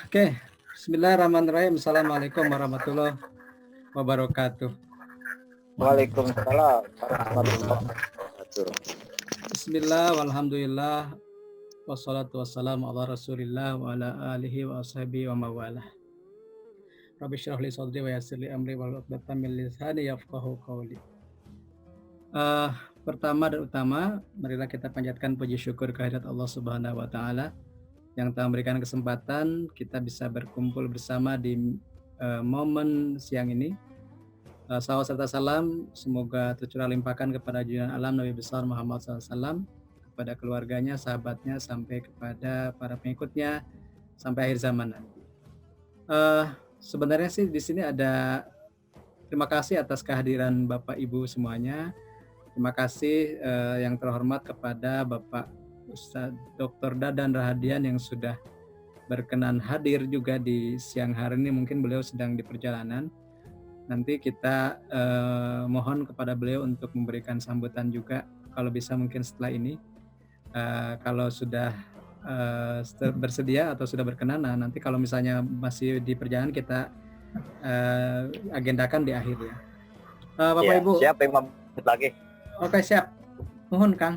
Oke, bismillahirrahmanirrahim. Assalamualaikum warahmatullahi wabarakatuh. Waalaikumsalam warahmatullahi wabarakatuh. Bismillah, walhamdulillah, wassalatu wassalamu ala rasulillah wa ala alihi wa ashabihi wa mawalah. Rabbi syrah li sadri wa yassir li amri wa uqdatam min lisani yafqahu qawli. Eh, Pertama dan utama, marilah kita panjatkan puji syukur kehadirat Allah Subhanahu wa taala yang telah memberikan kesempatan kita bisa berkumpul bersama di momen siang ini. Salawat serta salam semoga tercurah limpahkan kepada junjungan alam Nabi besar Muhammad SAW, kepada keluarganya, sahabatnya, sampai kepada para pengikutnya sampai akhir zaman nanti. Sebenarnya sih di sini ada terima kasih atas kehadiran Bapak Ibu semuanya. Terima kasih yang terhormat kepada Bapak Ustadz Dr. Dadan Rahadian yang sudah berkenan hadir juga di siang hari ini. Mungkin beliau sedang di perjalanan. Nanti kita mohon kepada beliau untuk memberikan sambutan juga, kalau bisa mungkin setelah ini. Kalau sudah bersedia atau sudah berkenan, nah nanti kalau misalnya masih di perjalanan kita agendakan di akhir ya. Bapak Ya, Ibu. siap 5 menit lagi. Oke, siap. Mohon Kang.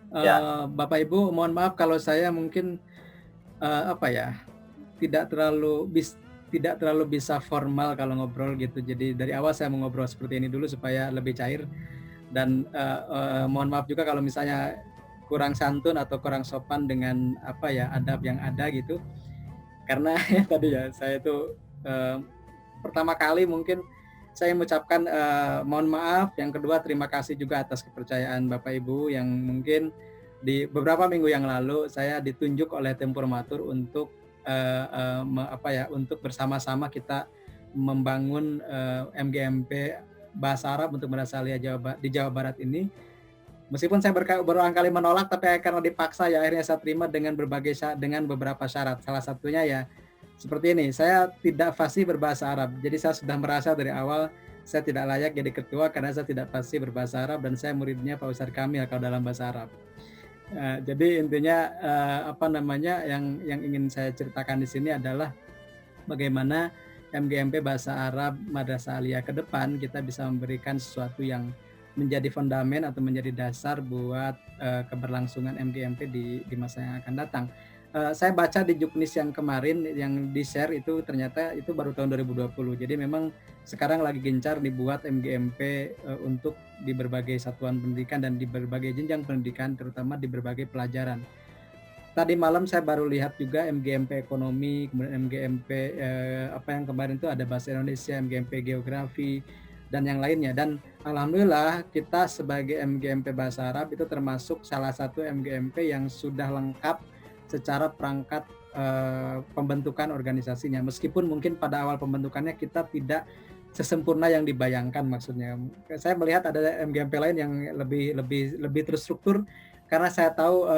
Ya. Bapak Ibu, mohon maaf kalau saya mungkin tidak terlalu bisa formal kalau ngobrol gitu. Jadi dari awal saya mau ngobrol seperti ini dulu supaya lebih cair. Dan mohon maaf juga kalau misalnya kurang santun atau kurang sopan dengan adab yang ada gitu. Karena tadi ya saya itu pertama kali mungkin saya mengucapkan mohon maaf. Yang kedua, terima kasih juga atas kepercayaan Bapak Ibu yang mungkin di beberapa minggu yang lalu saya ditunjuk oleh Tempurmatur untuk untuk bersama-sama kita membangun MGMP Bahasa Arab untuk Madrasah Aliyah di Jawa Barat ini. Meskipun saya berulang kali menolak, tapi karena dipaksa ya akhirnya saya terima dengan beberapa syarat. Salah satunya ya seperti ini, saya tidak fasih berbahasa Arab. Jadi saya sudah merasa dari awal saya tidak layak jadi ketua karena saya tidak fasih berbahasa Arab dan saya muridnya Pak Ustadz Kamil kalau dalam bahasa Arab. Jadi intinya yang ingin saya ceritakan di sini adalah bagaimana MGMP Bahasa Arab Madrasah Aliyah ke depan kita bisa memberikan sesuatu yang menjadi fondamen atau menjadi dasar buat keberlangsungan MGMP di masa yang akan datang. Saya baca di Juknis yang kemarin yang di-share itu ternyata itu baru tahun 2020. Jadi memang sekarang lagi gencar dibuat MGMP untuk di berbagai satuan pendidikan dan di berbagai jenjang pendidikan, terutama di berbagai pelajaran. Tadi malam saya baru lihat juga MGMP ekonomi, kemudian MGMP yang kemarin itu ada bahasa Indonesia, MGMP geografi dan yang lainnya. Dan alhamdulillah kita sebagai MGMP bahasa Arab itu termasuk salah satu MGMP yang sudah lengkap secara perangkat pembentukan organisasinya. Meskipun mungkin pada awal pembentukannya kita tidak sesempurna yang dibayangkan maksudnya. Saya melihat ada MGMP lain yang lebih terstruktur karena saya tahu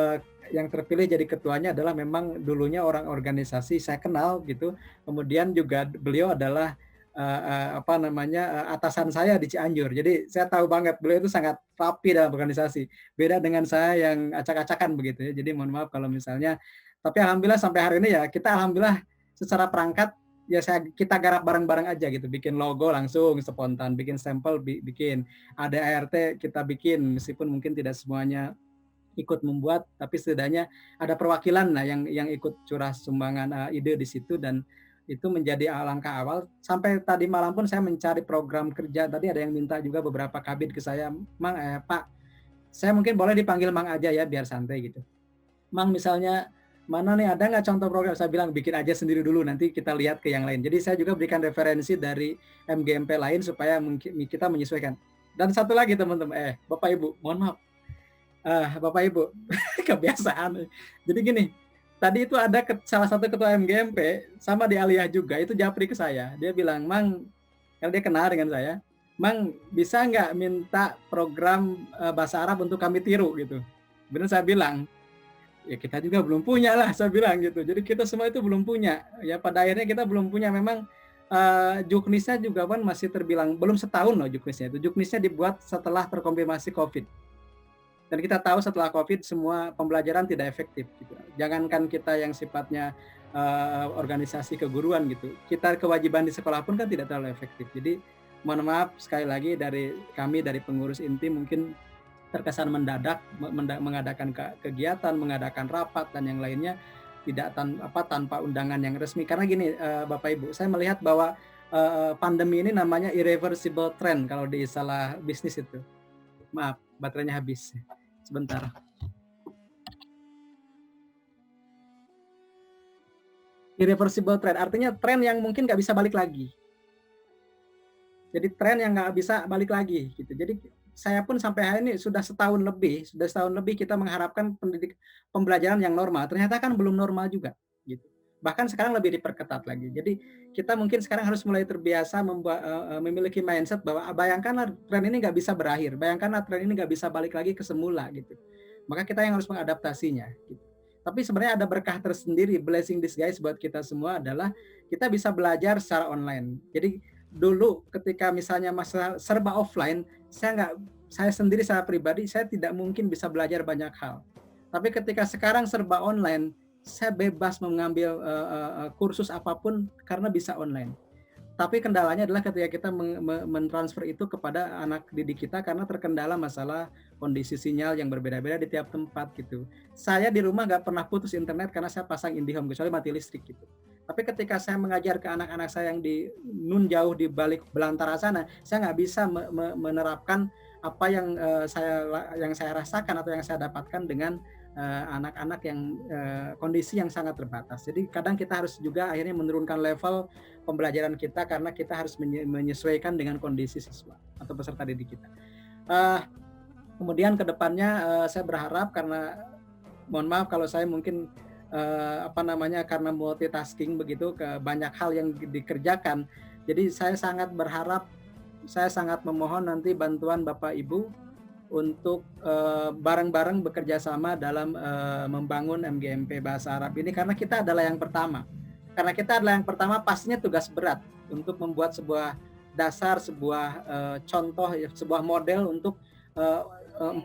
yang terpilih jadi ketuanya adalah memang dulunya orang organisasi saya kenal gitu. Kemudian juga beliau adalah atasan saya di Cianjur. Jadi saya tahu banget beliau itu sangat rapi dalam organisasi. Beda dengan saya yang acak-acakan begitu ya. Jadi mohon maaf kalau misalnya, tapi alhamdulillah sampai hari ini ya kita alhamdulillah secara perangkat ya kita garap bareng-bareng aja gitu. Bikin logo langsung spontan, bikin sampel bikin, ada ART kita bikin meskipun mungkin tidak semuanya ikut membuat, tapi setidaknya ada perwakilan yang ikut curah sumbangan ide di situ dan itu menjadi langkah awal. Sampai tadi malam pun saya mencari program kerja. Tadi ada yang minta juga beberapa kabid ke saya, Pak, saya mungkin boleh dipanggil Mang aja ya biar santai gitu. Mang misalnya mana nih ada nggak contoh program? Saya bilang bikin aja sendiri dulu, nanti kita lihat ke yang lain. Jadi saya juga berikan referensi dari MGMP lain supaya mungkin kita menyesuaikan. Dan satu lagi teman-teman, Bapak Ibu, mohon maaf. Bapak Ibu, kebiasaan. Jadi gini, tadi itu ada salah satu ketua MGMP sama di Aliyah juga, itu japri ke saya. Dia bilang, Mang, karena dia kenal dengan saya, Mang bisa nggak minta program bahasa Arab untuk kami tiru gitu. Benar saya bilang, ya kita juga belum punya lah, saya bilang gitu. Jadi kita semua itu belum punya. Ya pada akhirnya kita belum punya. Memang Juknisnya juga kan masih terbilang belum setahun loh Juknisnya itu. Juknisnya dibuat setelah terkonfirmasi COVID. Dan kita tahu setelah COVID semua pembelajaran tidak efektif. Gitu. Jangankan kita yang sifatnya organisasi keguruan gitu. Kita kewajiban di sekolah pun kan tidak terlalu efektif. Jadi mohon maaf sekali lagi dari kami dari pengurus inti mungkin terkesan mendadak mengadakan kegiatan, mengadakan rapat dan yang lainnya tidak tanpa undangan yang resmi. Karena gini Bapak Ibu, saya melihat bahwa pandemi ini namanya irreversible trend kalau di istilah bisnis itu. Maaf, baterainya habis. Sebentar. Irreversible trend artinya tren yang mungkin nggak bisa balik lagi. Jadi tren yang nggak bisa balik lagi gitu. Jadi saya pun sampai hari ini sudah setahun lebih kita mengharapkan pembelajaran yang normal. Ternyata kan belum normal juga gitu. Bahkan sekarang lebih diperketat lagi. Jadi kita mungkin sekarang harus mulai terbiasa memiliki mindset bahwa bayangkanlah tren ini nggak bisa berakhir. Bayangkanlah tren ini nggak bisa balik lagi ke semula gitu. Maka kita yang harus mengadaptasinya gitu. Tapi sebenarnya ada berkah tersendiri, blessing disguise buat kita semua adalah kita bisa belajar secara online. Jadi dulu ketika misalnya masa serba offline, saya sendiri secara pribadi saya tidak mungkin bisa belajar banyak hal. Tapi ketika sekarang serba online, saya bebas mengambil kursus apapun karena bisa online. Tapi kendalanya adalah ketika kita mentransfer itu kepada anak didik kita karena terkendala masalah kondisi sinyal yang berbeda-beda di tiap tempat gitu. Saya di rumah nggak pernah putus internet karena saya pasang IndiHome kecuali mati listrik gitu. Tapi ketika saya mengajar ke anak-anak saya yang di nun jauh di balik belantara sana, saya nggak bisa menerapkan apa yang saya rasakan atau yang saya dapatkan dengan anak-anak yang kondisi yang sangat terbatas. Jadi kadang kita harus juga akhirnya menurunkan level pembelajaran kita karena kita harus menyesuaikan dengan kondisi siswa atau peserta didik kita. Kemudian ke depannya saya berharap karena mohon maaf kalau saya mungkin karena multitasking begitu ke banyak hal yang dikerjakan. Jadi saya sangat berharap, saya sangat memohon nanti bantuan Bapak Ibu untuk bareng-bareng bekerja sama dalam membangun MGMP Bahasa Arab ini karena kita adalah yang pertama. Karena kita adalah yang pertama pastinya tugas berat untuk membuat sebuah dasar, sebuah contoh, sebuah model untuk 4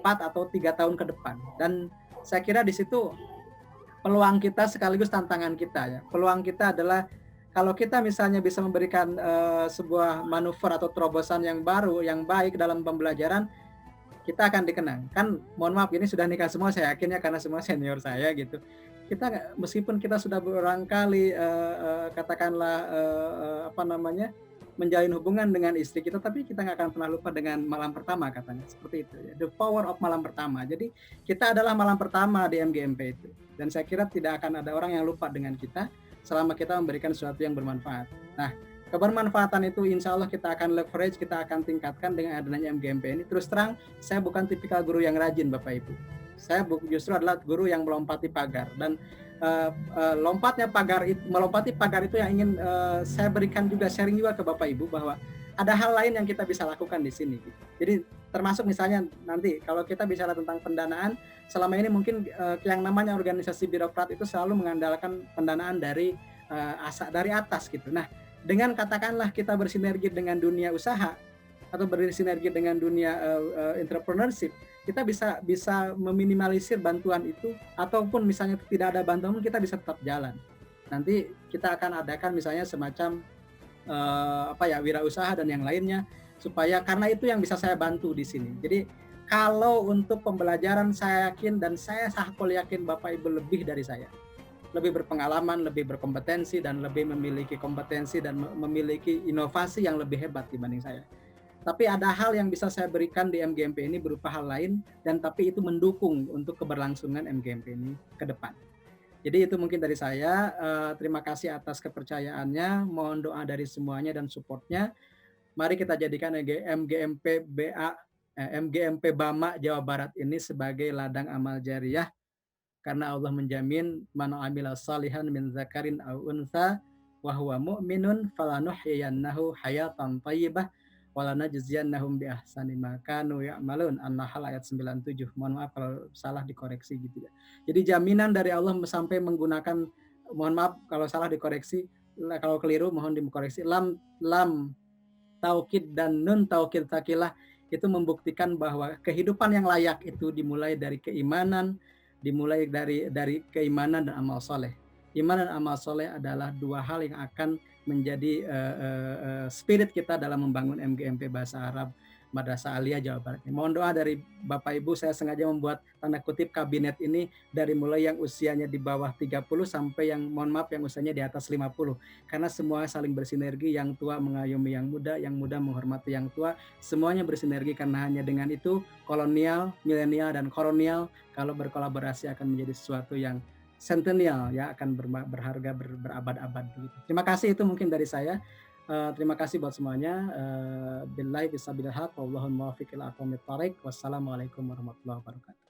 atau 3 tahun ke depan. Dan saya kira di situ peluang kita sekaligus tantangan kita ya. Peluang kita adalah kalau kita misalnya bisa memberikan sebuah manuver atau terobosan yang baru, yang baik dalam pembelajaran, kita akan dikenang. Kan mohon maaf ini sudah nikah semua saya yakin ya karena semua senior saya gitu. Kita meskipun kita sudah berulang kali katakanlah menjalin hubungan dengan istri kita, tapi kita nggak akan pernah lupa dengan malam pertama katanya seperti itu ya. The power of malam pertama. Jadi kita adalah malam pertama di MGMP itu. Dan saya kira tidak akan ada orang yang lupa dengan kita selama kita memberikan sesuatu yang bermanfaat. Nah, kebermanfaatan itu insya Allah kita akan leverage, kita akan tingkatkan dengan adanya MGMP ini. Terus terang, saya bukan tipikal guru yang rajin Bapak Ibu. Saya justru adalah guru yang melompati pagar. Dan melompati pagar itu yang ingin saya berikan juga, sharing juga ke Bapak Ibu bahwa ada hal lain yang kita bisa lakukan di sini. Jadi termasuk misalnya nanti kalau kita bicara tentang pendanaan, selama ini mungkin yang namanya organisasi birokrat itu selalu mengandalkan pendanaan dari atas gitu. Nah, dengan katakanlah kita bersinergi dengan dunia usaha atau bersinergi dengan dunia entrepreneurship, kita bisa meminimalisir bantuan itu ataupun misalnya tidak ada bantuan kita bisa tetap jalan. Nanti kita akan adakan misalnya semacam wirausaha dan yang lainnya supaya karena itu yang bisa saya bantu di sini. Jadi kalau untuk pembelajaran saya yakin dan saya sakul yakin Bapak Ibu lebih dari saya. Lebih berpengalaman, lebih berkompetensi dan lebih memiliki kompetensi dan memiliki inovasi yang lebih hebat dibanding saya. Tapi ada hal yang bisa saya berikan di MGMP ini berupa hal lain dan tapi itu mendukung untuk keberlangsungan MGMP ini ke depan. Jadi itu mungkin dari saya. Terima kasih atas kepercayaannya. Mohon doa dari semuanya dan supportnya. Mari kita jadikan MGMP Bama Jawa Barat ini sebagai ladang amal jariah. Karena Allah menjamin man amila salihan min zakarin aw untha wa huwa mu'minun falanuhyiyannahu hayatan thayyibah wa lanajziyannahum bi ahsani ma kanu ya'malun. An-Nahl ayat 97. Mohon maaf kalau salah dikoreksi gitu ya. Jadi jaminan dari Allah sampai menggunakan, mohon maaf kalau salah dikoreksi, kalau keliru mohon dikoreksi, lam taukid dan nun taukid takilah itu membuktikan bahwa kehidupan yang layak itu dimulai dari keimanan, dimulai dari keimanan dan amal soleh. iman dan amal soleh adalah dua hal yang akan menjadi spirit kita dalam membangun MGMP Bahasa Arab Madrasah Aliyah Jawa Barat. Mohon doa dari Bapak Ibu, saya sengaja membuat tanda kutip kabinet ini dari mulai yang usianya di bawah 30 sampai yang mohon maaf yang usianya di atas 50. Karena semua saling bersinergi, yang tua mengayomi yang muda menghormati yang tua, semuanya bersinergi karena hanya dengan itu kolonial, milenial dan kolonial kalau berkolaborasi akan menjadi sesuatu yang centennial ya, akan berharga berabad-abad begitu. Terima kasih, itu mungkin dari saya. Terima kasih buat semuanya. Billahi fisabilillah, wallahul muwaffiq ila aqwamit thoriq. Wassalamualaikum warahmatullahi wabarakatuh.